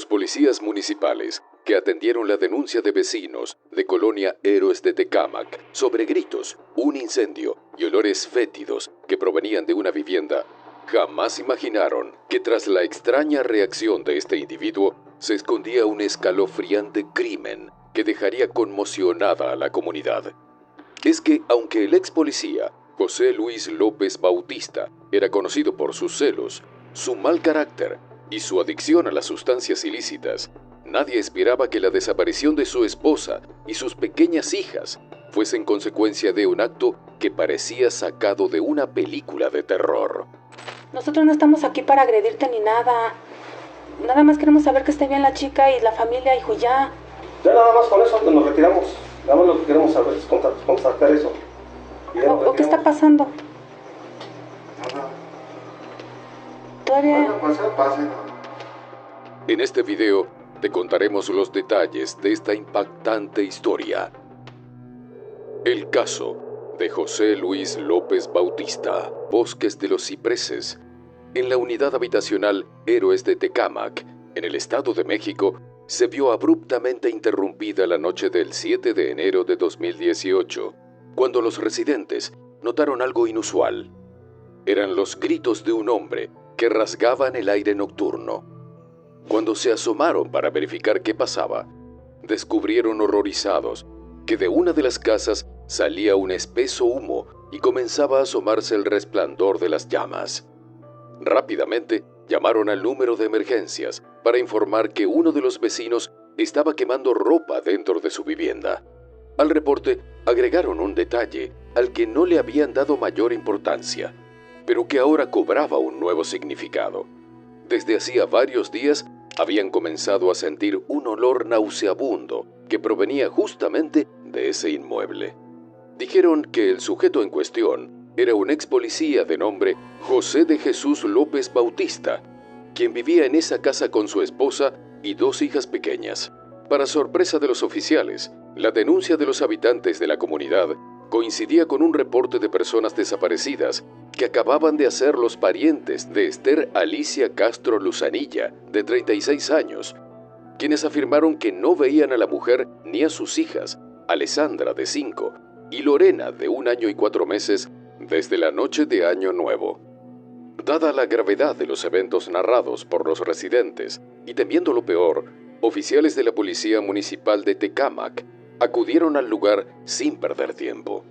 Los policías municipales que atendieron la denuncia de vecinos de Colonia Héroes de Tecámac sobre gritos, un incendio y olores fétidos que provenían de una vivienda, jamás imaginaron que tras la extraña reacción de este individuo se escondía un escalofriante crimen que dejaría conmocionada a la comunidad. Es que, aunque el ex policía José Luis López Bautista era conocido por sus celos, su mal carácter y su adicción a las sustancias ilícitas, nadie esperaba que la desaparición de su esposa y sus pequeñas hijas fuesen consecuencia de un acto que parecía sacado de una película de terror. Nosotros no estamos aquí para agredirte ni nada. Nada más queremos saber que esté bien la chica y la familia, hijo, ya. Ya nada más con eso nos retiramos. Nada más lo que queremos saber es constatar eso. ¿O qué está pasando? Nada. Todavía... Pase. En este video te contaremos los detalles de esta impactante historia. El caso de José Luis López Bautista, Bosques de los Cipreses, en la unidad habitacional Héroes de Tecámac, en el Estado de México, se vio abruptamente interrumpida la noche del 7 de enero de 2018, cuando los residentes notaron algo inusual. Eran los gritos de un hombre que rasgaban el aire nocturno. Cuando se asomaron para verificar qué pasaba, descubrieron horrorizados que de una de las casas salía un espeso humo y comenzaba a asomarse el resplandor de las llamas. Rápidamente llamaron al número de emergencias para informar que uno de los vecinos estaba quemando ropa dentro de su vivienda. Al reporte agregaron un detalle al que no le habían dado mayor importancia, pero que ahora cobraba un nuevo significado. Desde hacía varios días habían comenzado a sentir un olor nauseabundo que provenía justamente de ese inmueble. Dijeron que el sujeto en cuestión era un ex policía de nombre José de Jesús López Bautista, quien vivía en esa casa con su esposa y dos hijas pequeñas. Para sorpresa de los oficiales, la denuncia de los habitantes de la comunidad coincidía con un reporte de personas desaparecidas que acababan de hacer los parientes de Esther Alicia Castro Luzanilla, de 36 años, quienes afirmaron que no veían a la mujer ni a sus hijas, Alessandra, de 5, y Lorena, de 1 año y 4 meses, desde la noche de Año Nuevo. Dada la gravedad de los eventos narrados por los residentes y temiendo lo peor, oficiales de la Policía Municipal de Tecámac acudieron al lugar sin perder tiempo.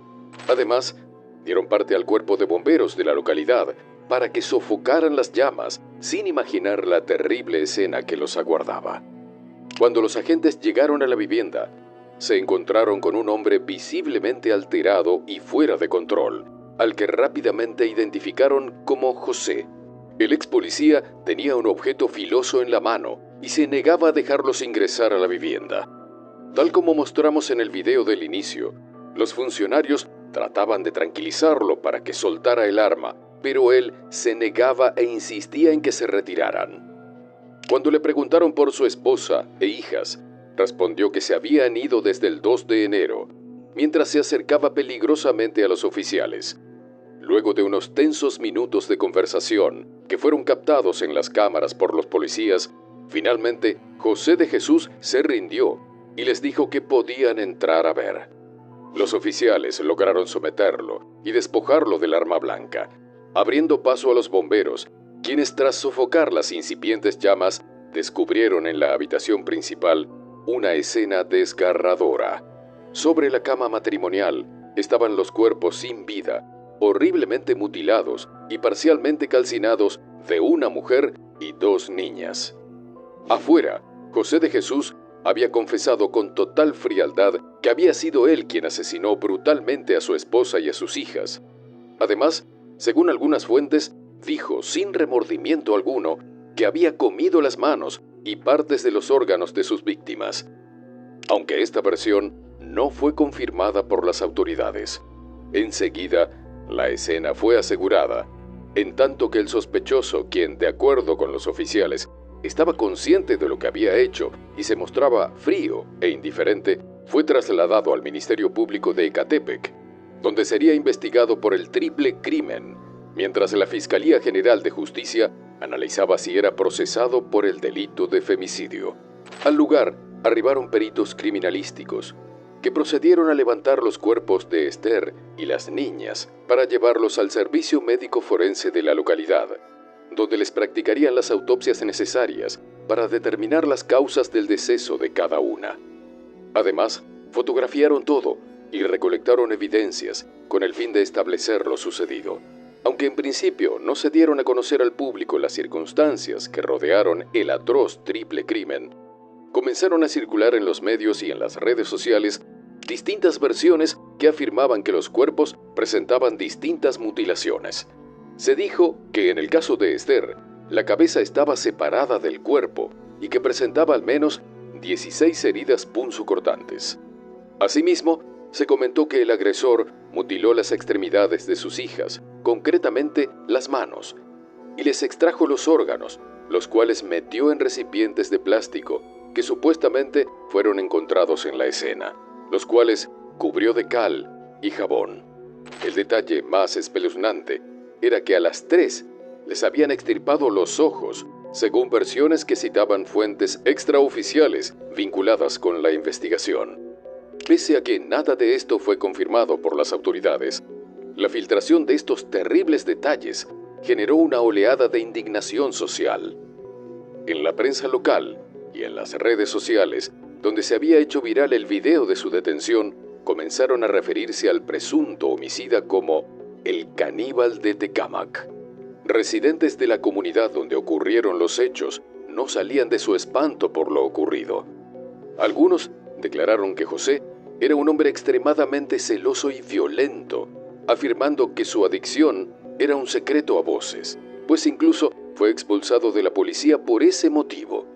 Además, dieron parte al cuerpo de bomberos de la localidad para que sofocaran las llamas sin imaginar la terrible escena que los aguardaba. Cuando los agentes llegaron a la vivienda, se encontraron con un hombre visiblemente alterado y fuera de control, al que rápidamente identificaron como José. El ex policía tenía un objeto filoso en la mano y se negaba a dejarlos ingresar a la vivienda. Tal como mostramos en el video del inicio, los funcionarios trataban de tranquilizarlo para que soltara el arma, pero él se negaba e insistía en que se retiraran. Cuando le preguntaron por su esposa e hijas, respondió que se habían ido desde el 2 de enero, mientras se acercaba peligrosamente a los oficiales. Luego de unos tensos minutos de conversación, que fueron captados en las cámaras por los policías, finalmente José de Jesús se rindió y les dijo que podían entrar a ver. Los oficiales lograron someterlo y despojarlo del arma blanca, abriendo paso a los bomberos, quienes tras sofocar las incipientes llamas, descubrieron en la habitación principal una escena desgarradora. Sobre la cama matrimonial estaban los cuerpos sin vida, horriblemente mutilados y parcialmente calcinados de una mujer y 2 niñas. Afuera, José de Jesús había confesado con total frialdad que había sido él quien asesinó brutalmente a su esposa y a sus hijas. Además, según algunas fuentes, dijo sin remordimiento alguno que había comido las manos y partes de los órganos de sus víctimas, aunque esta versión no fue confirmada por las autoridades. Enseguida, la escena fue asegurada, en tanto que el sospechoso, quien, de acuerdo con los oficiales, estaba consciente de lo que había hecho y se mostraba frío e indiferente, fue trasladado al Ministerio Público de Ecatepec, donde sería investigado por el triple crimen, mientras la Fiscalía General de Justicia analizaba si era procesado por el delito de femicidio. Al lugar arribaron peritos criminalísticos, que procedieron a levantar los cuerpos de Esther y las niñas para llevarlos al servicio médico forense de la localidad, donde les practicarían las autopsias necesarias para determinar las causas del deceso de cada una. Además, fotografiaron todo y recolectaron evidencias con el fin de establecer lo sucedido. Aunque en principio no se dieron a conocer al público las circunstancias que rodearon el atroz triple crimen, comenzaron a circular en los medios y en las redes sociales distintas versiones que afirmaban que los cuerpos presentaban distintas mutilaciones. Se dijo que en el caso de Esther, la cabeza estaba separada del cuerpo y que presentaba al menos 16 heridas punzocortantes. Asimismo, se comentó que el agresor mutiló las extremidades de sus hijas, concretamente las manos, y les extrajo los órganos, los cuales metió en recipientes de plástico que supuestamente fueron encontrados en la escena, los cuales cubrió de cal y jabón. El detalle más espeluznante era que a las 3 les habían extirpado los ojos, según versiones que citaban fuentes extraoficiales vinculadas con la investigación. Pese a que nada de esto fue confirmado por las autoridades, la filtración de estos terribles detalles generó una oleada de indignación social. En la prensa local y en las redes sociales, donde se había hecho viral el video de su detención, comenzaron a referirse al presunto homicida como el caníbal de Tecámac. Residentes de la comunidad donde ocurrieron los hechos no salían de su espanto por lo ocurrido. Algunos declararon que José era un hombre extremadamente celoso y violento, afirmando que su adicción era un secreto a voces, pues incluso fue expulsado de la policía por ese motivo.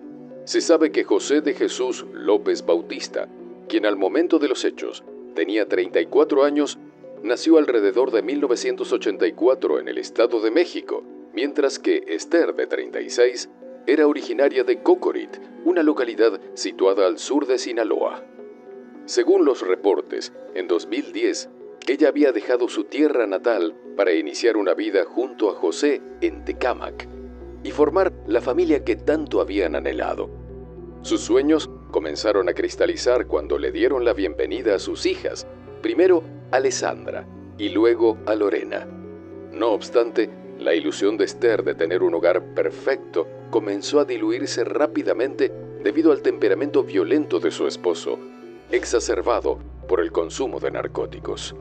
Se sabe que José de Jesús López Bautista, quien al momento de los hechos tenía 34 años, nació alrededor de 1984 en el Estado de México, mientras que Esther, de 36, era originaria de Cocorit, una localidad situada al sur de Sinaloa. Según los reportes, en 2010, ella había dejado su tierra natal para iniciar una vida junto a José en Tecámac y formar la familia que tanto habían anhelado. Sus sueños comenzaron a cristalizar cuando le dieron la bienvenida a sus hijas, primero a Alessandra y luego a Lorena. No obstante, la ilusión de Esther de tener un hogar perfecto comenzó a diluirse rápidamente debido al temperamento violento de su esposo, exacerbado por el consumo de narcóticos.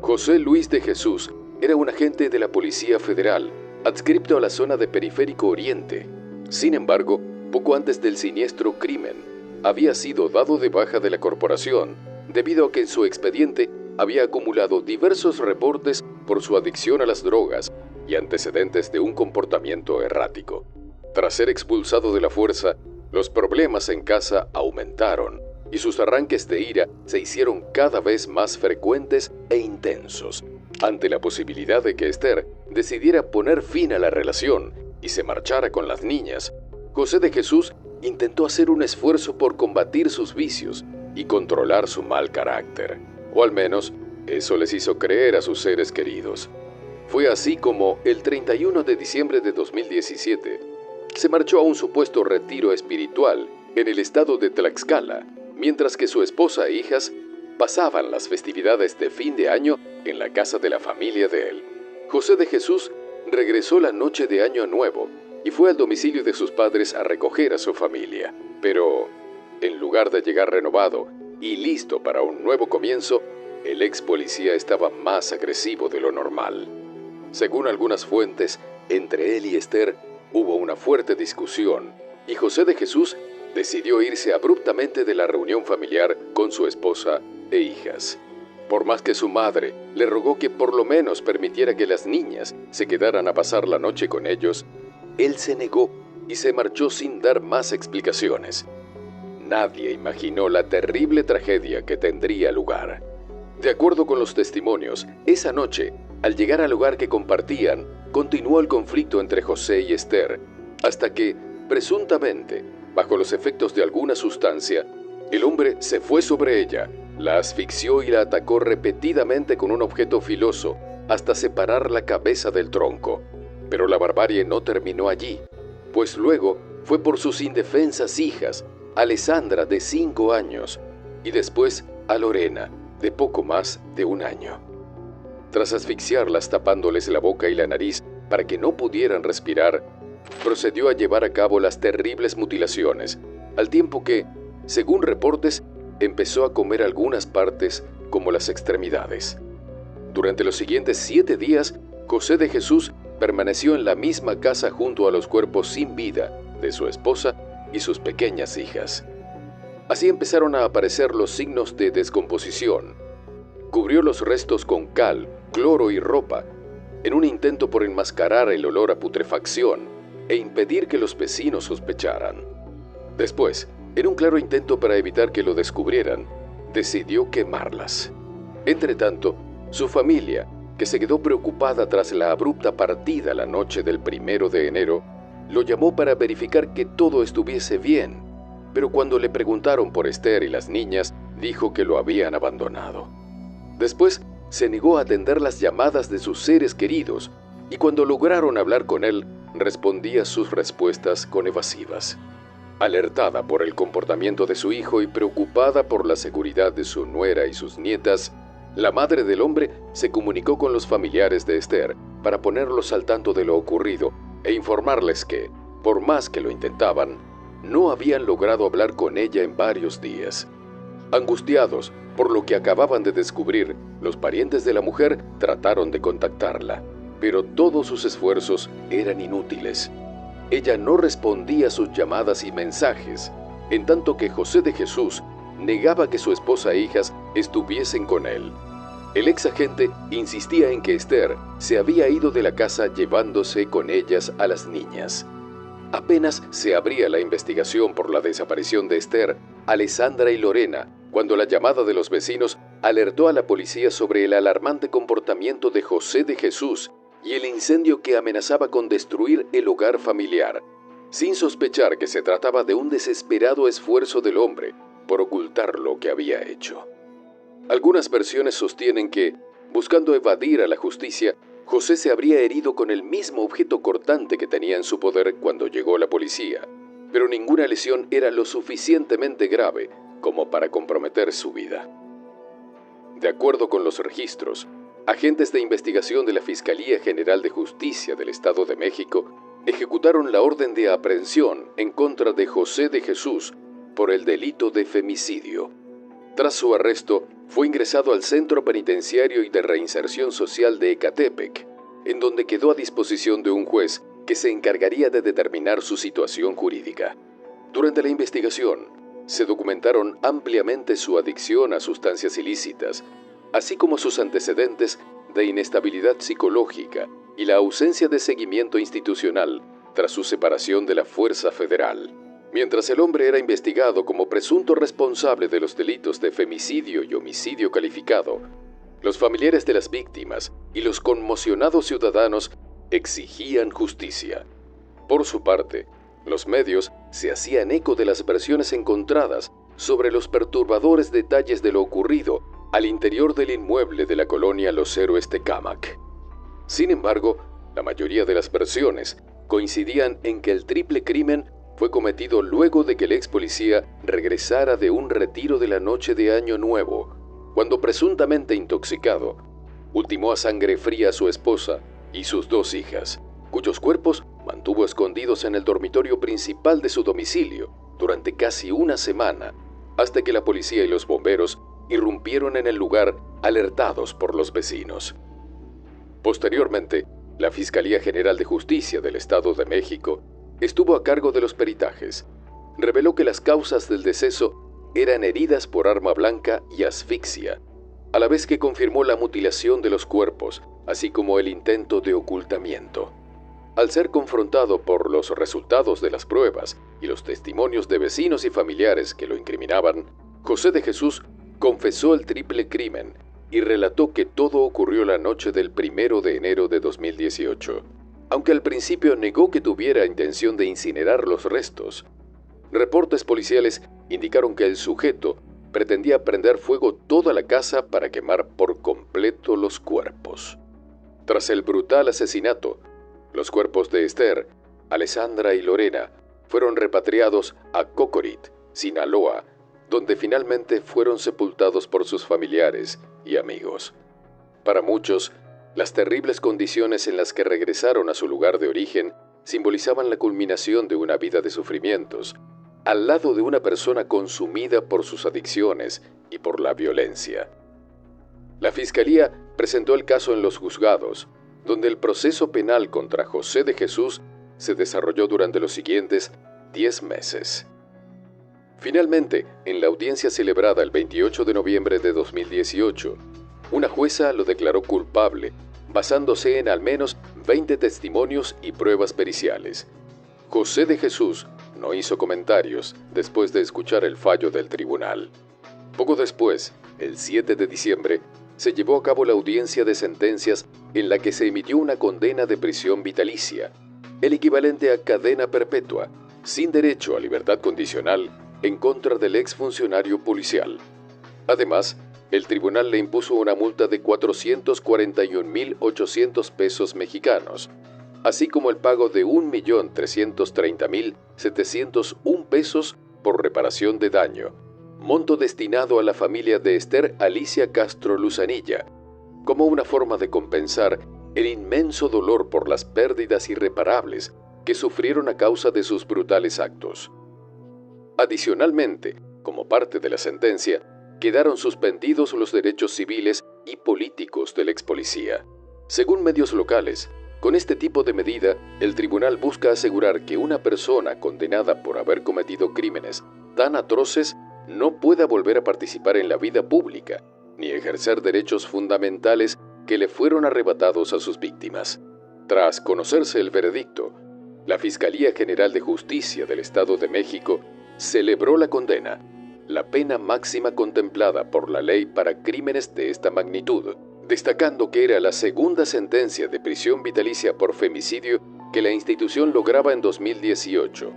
José Luis de Jesús era un agente de la Policía Federal, adscripto a la zona de Periférico Oriente. Sin embargo, poco antes del siniestro crimen, había sido dado de baja de la corporación, debido a que en su expediente había acumulado diversos reportes por su adicción a las drogas y antecedentes de un comportamiento errático. Tras ser expulsado de la fuerza, los problemas en casa aumentaron y sus arranques de ira se hicieron cada vez más frecuentes e intensos. Ante la posibilidad de que Esther decidiera poner fin a la relación y se marchara con las niñas, José de Jesús intentó hacer un esfuerzo por combatir sus vicios y controlar su mal carácter, o al menos eso les hizo creer a sus seres queridos. Fue así como el 31 de diciembre de 2017 se marchó a un supuesto retiro espiritual en el estado de Tlaxcala, mientras que su esposa e hijas pasaban las festividades de fin de año en la casa de la familia de él. José de Jesús regresó la noche de Año Nuevo y fue al domicilio de sus padres a recoger a su familia. Pero, en lugar de llegar renovado y listo para un nuevo comienzo, el ex policía estaba más agresivo de lo normal. Según algunas fuentes, entre él y Esther hubo una fuerte discusión y José de Jesús decidió irse abruptamente de la reunión familiar con su esposa e hijas. Por más que su madre le rogó que por lo menos permitiera que las niñas se quedaran a pasar la noche con ellos, él se negó y se marchó sin dar más explicaciones. Nadie imaginó la terrible tragedia que tendría lugar. De acuerdo con los testimonios, esa noche, al llegar al lugar que compartían, continuó el conflicto entre José y Esther, hasta que, presuntamente, bajo los efectos de alguna sustancia, el hombre se fue sobre ella, la asfixió y la atacó repetidamente con un objeto filoso hasta separar la cabeza del tronco. Pero la barbarie no terminó allí, pues luego fue por sus indefensas hijas, Alessandra, de 5 años, y después a Lorena, de poco más de 1 año. Tras asfixiarlas tapándoles la boca y la nariz para que no pudieran respirar, procedió a llevar a cabo las terribles mutilaciones, al tiempo que, según reportes, empezó a comer algunas partes como las extremidades. Durante los siguientes 7 días, José de Jesús permaneció en la misma casa junto a los cuerpos sin vida de su esposa y sus pequeñas hijas. Así empezaron a aparecer los signos de descomposición. Cubrió los restos con cal, cloro y ropa, en un intento por enmascarar el olor a putrefacción e impedir que los vecinos sospecharan. Después, en un claro intento para evitar que lo descubrieran, decidió quemarlas. Entretanto, su familia, que se quedó preocupada tras la abrupta partida la noche del 1 de enero, lo llamó para verificar que todo estuviese bien, pero cuando le preguntaron por Esther y las niñas, dijo que lo habían abandonado. Después, se negó a atender las llamadas de sus seres queridos, y cuando lograron hablar con él, respondía sus respuestas con evasivas. Alertada por el comportamiento de su hijo y preocupada por la seguridad de su nuera y sus nietas, la madre del hombre se comunicó con los familiares de Esther para ponerlos al tanto de lo ocurrido e informarles que, por más que lo intentaban, no habían logrado hablar con ella en varios días. Angustiados por lo que acababan de descubrir, los parientes de la mujer trataron de contactarla, pero todos sus esfuerzos eran inútiles. Ella no respondía a sus llamadas y mensajes, en tanto que José de Jesús negaba que su esposa e hijas estuviesen con él. El ex agente insistía en que Esther se había ido de la casa llevándose con ellas a las niñas. Apenas se abría la investigación por la desaparición de Esther, Alessandra y Lorena, cuando la llamada de los vecinos alertó a la policía sobre el alarmante comportamiento de José de Jesús y el incendio que amenazaba con destruir el hogar familiar, sin sospechar que se trataba de un desesperado esfuerzo del hombre por ocultar lo que había hecho. Algunas versiones sostienen que, buscando evadir a la justicia, José se habría herido con el mismo objeto cortante que tenía en su poder cuando llegó la policía, pero ninguna lesión era lo suficientemente grave como para comprometer su vida. De acuerdo con los registros, agentes de investigación de la Fiscalía General de Justicia del Estado de México ejecutaron la orden de aprehensión en contra de José de Jesús por el delito de femicidio. Tras su arresto, fue ingresado al Centro Penitenciario y de Reinserción Social de Ecatepec, en donde quedó a disposición de un juez que se encargaría de determinar su situación jurídica. Durante la investigación, se documentaron ampliamente su adicción a sustancias ilícitas, así como sus antecedentes de inestabilidad psicológica y la ausencia de seguimiento institucional tras su separación de la Fuerza Federal. Mientras el hombre era investigado como presunto responsable de los delitos de femicidio y homicidio calificado, los familiares de las víctimas y los conmocionados ciudadanos exigían justicia. Por su parte, los medios se hacían eco de las versiones encontradas sobre los perturbadores detalles de lo ocurrido al interior del inmueble de la colonia Los Héroes Tecámac. Sin embargo, la mayoría de las versiones coincidían en que el triple crimen fue cometido luego de que el ex policía regresara de un retiro de la noche de Año Nuevo, cuando presuntamente intoxicado, ultimó a sangre fría a su esposa y sus 2 hijas, cuyos cuerpos mantuvo escondidos en el dormitorio principal de su domicilio durante casi una semana, hasta que la policía y los bomberos irrumpieron en el lugar alertados por los vecinos. Posteriormente, la Fiscalía General de Justicia del Estado de México estuvo a cargo de los peritajes. Reveló que las causas del deceso eran heridas por arma blanca y asfixia, a la vez que confirmó la mutilación de los cuerpos, así como el intento de ocultamiento. Al ser confrontado por los resultados de las pruebas y los testimonios de vecinos y familiares que lo incriminaban, José de Jesús confesó el triple crimen y relató que todo ocurrió la noche del 1 de enero de 2018. Aunque al principio negó que tuviera intención de incinerar los restos, reportes policiales indicaron que el sujeto pretendía prender fuego toda la casa para quemar por completo los cuerpos. Tras el brutal asesinato, Los cuerpos de Esther, Alessandra y Lorena fueron repatriados a Cocorit, Sinaloa, donde finalmente fueron sepultados por sus familiares y amigos. Para muchos, las terribles condiciones en las que regresaron a su lugar de origen simbolizaban la culminación de una vida de sufrimientos, al lado de una persona consumida por sus adicciones y por la violencia. La Fiscalía presentó el caso en los juzgados, donde el proceso penal contra José de Jesús se desarrolló durante los siguientes 10 meses. Finalmente, en la audiencia celebrada el 28 de noviembre de 2018, una jueza lo declaró culpable, basándose en al menos 20 testimonios y pruebas periciales. José de Jesús no hizo comentarios después de escuchar el fallo del tribunal. Poco después, el 7 de diciembre, se llevó a cabo la audiencia de sentencias en la que se emitió una condena de prisión vitalicia, el equivalente a cadena perpetua, sin derecho a libertad condicional, en contra del exfuncionario policial. Además, el tribunal le impuso una multa de 441.800 pesos mexicanos, así como el pago de 1.330.701 pesos por reparación de daño, monto destinado a la familia de Esther Alicia Castro Luzanilla, como una forma de compensar el inmenso dolor por las pérdidas irreparables que sufrieron a causa de sus brutales actos. Adicionalmente, como parte de la sentencia, quedaron suspendidos los derechos civiles y políticos del ex policía. Según medios locales, con este tipo de medida, el tribunal busca asegurar que una persona condenada por haber cometido crímenes tan atroces no pueda volver a participar en la vida pública, ni ejercer derechos fundamentales que le fueron arrebatados a sus víctimas. Tras conocerse el veredicto, la Fiscalía General de Justicia del Estado de México celebró la condena, la pena máxima contemplada por la ley para crímenes de esta magnitud, destacando que era la segunda sentencia de prisión vitalicia por femicidio que la institución lograba en 2018,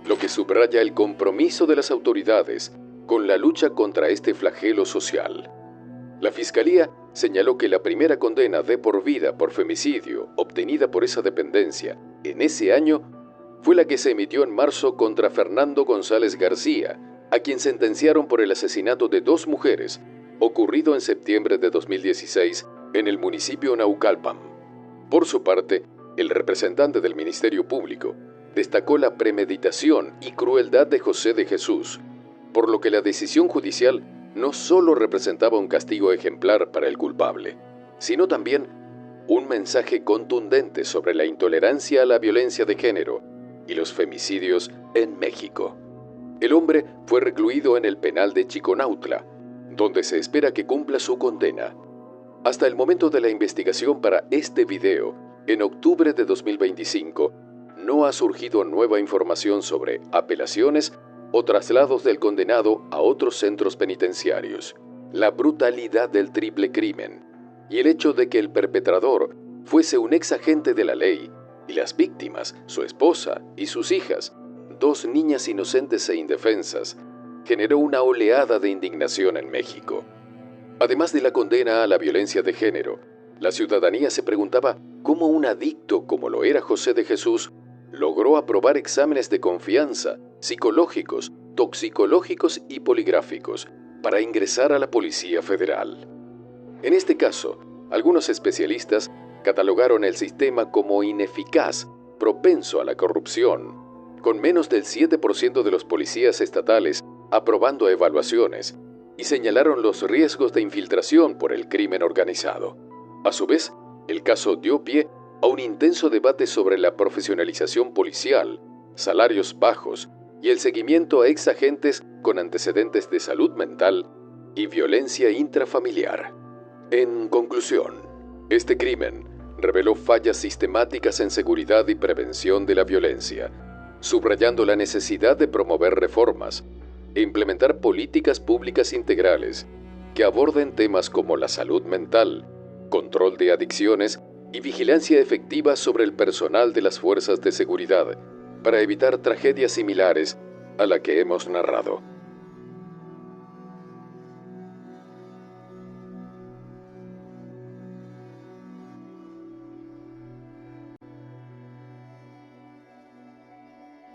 lo que subraya el compromiso de las autoridades con la lucha contra este flagelo social. La Fiscalía señaló que la primera condena de por vida por femicidio obtenida por esa dependencia en ese año fue la que se emitió en marzo contra Fernando González García, a quien sentenciaron por el asesinato de 2 mujeres, ocurrido en septiembre de 2016 en el municipio Naucalpan. Por su parte, el representante del Ministerio Público destacó la premeditación y crueldad de José de Jesús, por lo que la decisión judicial no solo representaba un castigo ejemplar para el culpable, sino también un mensaje contundente sobre la intolerancia a la violencia de género y los femicidios en México. El hombre fue recluido en el penal de Chiconautla, donde se espera que cumpla su condena. Hasta el momento de la investigación para este video, en octubre de 2025, no ha surgido nueva información sobre apelaciones o traslados del condenado a otros centros penitenciarios. La brutalidad del triple crimen y el hecho de que el perpetrador fuese un ex agente de la ley y las víctimas, su esposa y sus hijas, 2 niñas inocentes e indefensas, generó una oleada de indignación en México. Además de la condena a la violencia de género, la ciudadanía se preguntaba cómo un adicto como lo era José de Jesús logró aprobar exámenes de confianza, psicológicos, toxicológicos y poligráficos para ingresar a la Policía Federal. En este caso, algunos especialistas catalogaron el sistema como ineficaz, propenso a la corrupción, con menos del 7% de los policías estatales aprobando evaluaciones, y señalaron los riesgos de infiltración por el crimen organizado. A su vez, el caso dio pie a un intenso debate sobre la profesionalización policial, salarios bajos y el seguimiento a ex agentes con antecedentes de salud mental y violencia intrafamiliar. En conclusión, este crimen reveló fallas sistemáticas en seguridad y prevención de la violencia, subrayando la necesidad de promover reformas e implementar políticas públicas integrales que aborden temas como la salud mental, control de adicciones y vigilancia efectiva sobre el personal de las fuerzas de seguridad para evitar tragedias similares a la que hemos narrado.